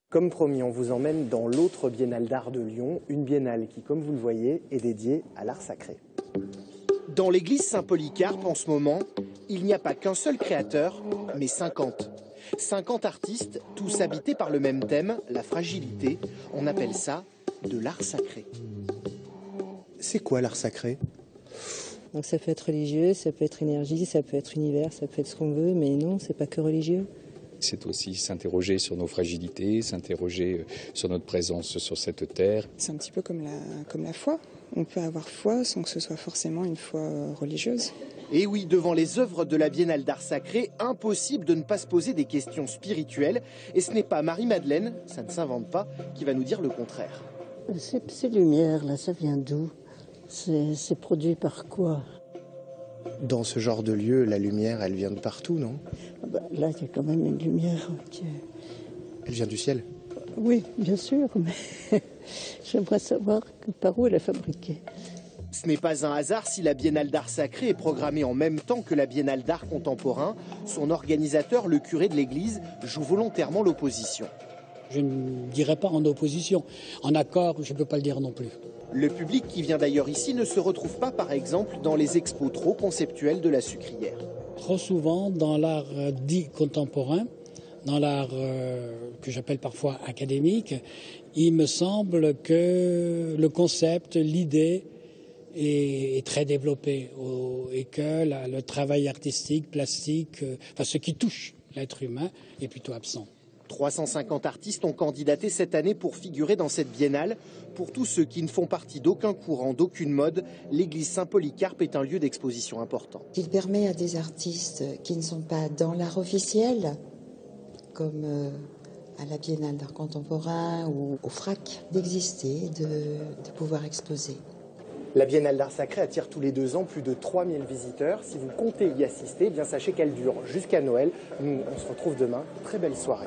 Comme promis, on vous emmène dans l'autre biennale d'art de Lyon, une biennale qui, comme vous le voyez, est dédiée à l'art sacré. Dans l'église Saint-Polycarpe, en ce moment, il n'y a pas qu'un seul créateur, mais 50. 50 artistes, tous habités par le même thème, la fragilité. On appelle ça de l'art sacré. C'est quoi l'art sacré ? Donc ça peut être religieux, ça peut être énergie, ça peut être univers, ça peut être ce qu'on veut, mais non, c'est pas que religieux. C'est aussi s'interroger sur nos fragilités, s'interroger sur notre présence sur cette terre. C'est un petit peu comme la foi. On peut avoir foi sans que ce soit forcément une foi religieuse. Et oui, devant les œuvres de la Biennale d'art sacré, impossible de ne pas se poser des questions spirituelles. Et ce n'est pas Marie-Madeleine, ça ne s'invente pas, qui va nous dire le contraire. Ces lumières, là, ça vient d'où ? C'est produit par quoi ? Dans ce genre de lieu, la lumière, elle vient de partout, non ? Là, il y a quand même une lumière qui est... Elle vient du ciel ? Oui, bien sûr, mais j'aimerais savoir par où elle est fabriquée. Ce n'est pas un hasard si la Biennale d'art sacré est programmée en même temps que la Biennale d'art contemporain. Son organisateur, le curé de l'église, joue volontairement l'opposition. Je ne dirais pas en opposition. En accord, je ne peux pas le dire non plus. Le public qui vient d'ailleurs ici ne se retrouve pas, par exemple, dans les expos trop conceptuels de la sucrière. Trop souvent, dans l'art dit contemporain, dans l'art que j'appelle parfois académique, il me semble que le concept, l'idée est très développé et que le travail artistique, plastique, ce qui touche l'être humain est plutôt absent. 350 artistes ont candidaté cette année pour figurer dans cette biennale. Pour tous ceux qui ne font partie d'aucun courant, d'aucune mode, l'église Saint-Polycarpe est un lieu d'exposition important. Il permet à des artistes qui ne sont pas dans l'art officiel, comme à la Biennale d'art contemporain ou au FRAC, d'exister, de pouvoir exposer. La Biennale d'art sacré attire tous les 2 ans plus de 3000 visiteurs. Si vous comptez y assister, bien sachez qu'elle dure jusqu'à Noël. Nous, on se retrouve demain. Très belle soirée.